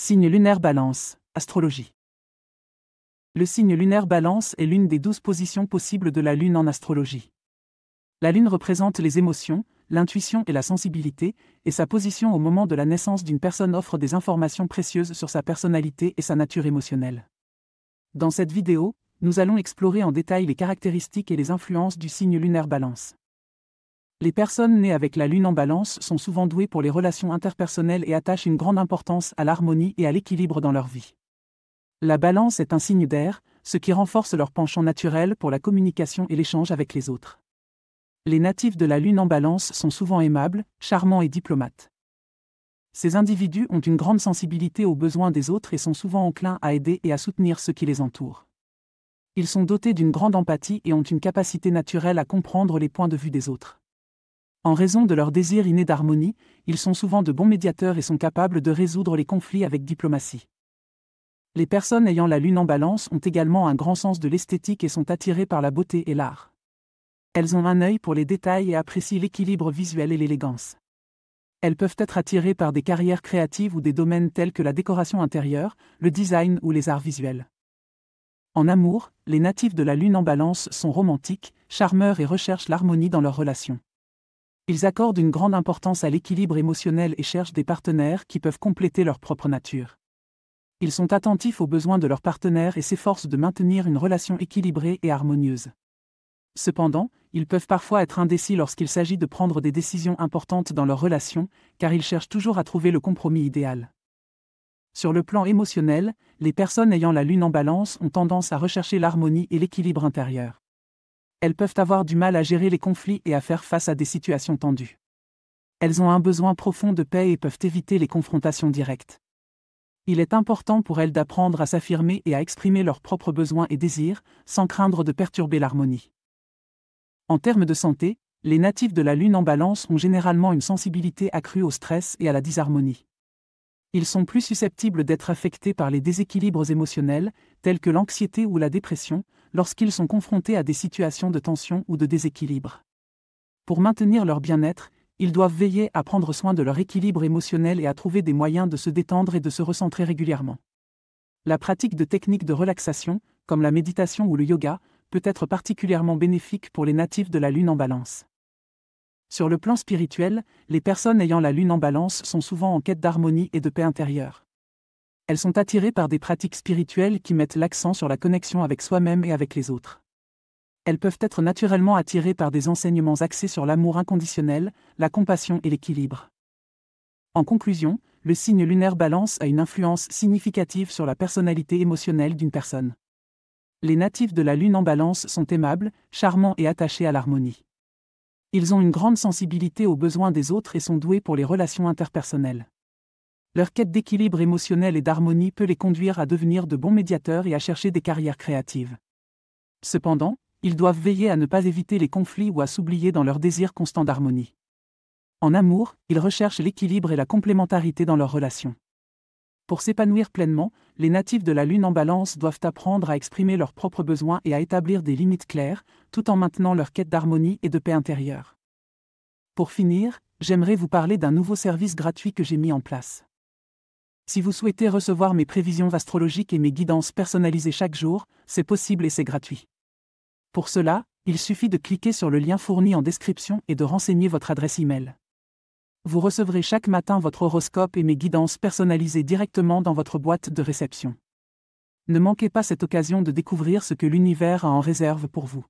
Signe lunaire Balance, astrologie. Le signe lunaire Balance est l'une des 12 positions possibles de la Lune en astrologie. La Lune représente les émotions, l'intuition et la sensibilité, et sa position au moment de la naissance d'une personne offre des informations précieuses sur sa personnalité et sa nature émotionnelle. Dans cette vidéo, nous allons explorer en détail les caractéristiques et les influences du signe lunaire Balance. Les personnes nées avec la Lune en Balance sont souvent douées pour les relations interpersonnelles et attachent une grande importance à l'harmonie et à l'équilibre dans leur vie. La Balance est un signe d'air, ce qui renforce leur penchant naturel pour la communication et l'échange avec les autres. Les natifs de la Lune en Balance sont souvent aimables, charmants et diplomates. Ces individus ont une grande sensibilité aux besoins des autres et sont souvent enclins à aider et à soutenir ceux qui les entourent. Ils sont dotés d'une grande empathie et ont une capacité naturelle à comprendre les points de vue des autres. En raison de leur désir inné d'harmonie, ils sont souvent de bons médiateurs et sont capables de résoudre les conflits avec diplomatie. Les personnes ayant la Lune en Balance ont également un grand sens de l'esthétique et sont attirées par la beauté et l'art. Elles ont un œil pour les détails et apprécient l'équilibre visuel et l'élégance. Elles peuvent être attirées par des carrières créatives ou des domaines tels que la décoration intérieure, le design ou les arts visuels. En amour, les natifs de la Lune en Balance sont romantiques, charmeurs et recherchent l'harmonie dans leurs relations. Ils accordent une grande importance à l'équilibre émotionnel et cherchent des partenaires qui peuvent compléter leur propre nature. Ils sont attentifs aux besoins de leur partenaire et s'efforcent de maintenir une relation équilibrée et harmonieuse. Cependant, ils peuvent parfois être indécis lorsqu'il s'agit de prendre des décisions importantes dans leur relation, car ils cherchent toujours à trouver le compromis idéal. Sur le plan émotionnel, les personnes ayant la Lune en Balance ont tendance à rechercher l'harmonie et l'équilibre intérieur. Elles peuvent avoir du mal à gérer les conflits et à faire face à des situations tendues. Elles ont un besoin profond de paix et peuvent éviter les confrontations directes. Il est important pour elles d'apprendre à s'affirmer et à exprimer leurs propres besoins et désirs, sans craindre de perturber l'harmonie. En termes de santé, les natifs de la Lune en Balance ont généralement une sensibilité accrue au stress et à la disharmonie. Ils sont plus susceptibles d'être affectés par les déséquilibres émotionnels, tels que l'anxiété ou la dépression, lorsqu'ils sont confrontés à des situations de tension ou de déséquilibre. Pour maintenir leur bien-être, ils doivent veiller à prendre soin de leur équilibre émotionnel et à trouver des moyens de se détendre et de se recentrer régulièrement. La pratique de techniques de relaxation, comme la méditation ou le yoga, peut être particulièrement bénéfique pour les natifs de la Lune en Balance. Sur le plan spirituel, les personnes ayant la Lune en Balance sont souvent en quête d'harmonie et de paix intérieure. Elles sont attirées par des pratiques spirituelles qui mettent l'accent sur la connexion avec soi-même et avec les autres. Elles peuvent être naturellement attirées par des enseignements axés sur l'amour inconditionnel, la compassion et l'équilibre. En conclusion, le signe lunaire Balance a une influence significative sur la personnalité émotionnelle d'une personne. Les natifs de la Lune en Balance sont aimables, charmants et attachés à l'harmonie. Ils ont une grande sensibilité aux besoins des autres et sont doués pour les relations interpersonnelles. Leur quête d'équilibre émotionnel et d'harmonie peut les conduire à devenir de bons médiateurs et à chercher des carrières créatives. Cependant, ils doivent veiller à ne pas éviter les conflits ou à s'oublier dans leur désir constant d'harmonie. En amour, ils recherchent l'équilibre et la complémentarité dans leurs relations. Pour s'épanouir pleinement, les natifs de la Lune en Balance doivent apprendre à exprimer leurs propres besoins et à établir des limites claires, tout en maintenant leur quête d'harmonie et de paix intérieure. Pour finir, j'aimerais vous parler d'un nouveau service gratuit que j'ai mis en place. Si vous souhaitez recevoir mes prévisions astrologiques et mes guidances personnalisées chaque jour, c'est possible et c'est gratuit. Pour cela, il suffit de cliquer sur le lien fourni en description et de renseigner votre adresse email. Vous recevrez chaque matin votre horoscope et mes guidances personnalisées directement dans votre boîte de réception. Ne manquez pas cette occasion de découvrir ce que l'univers a en réserve pour vous.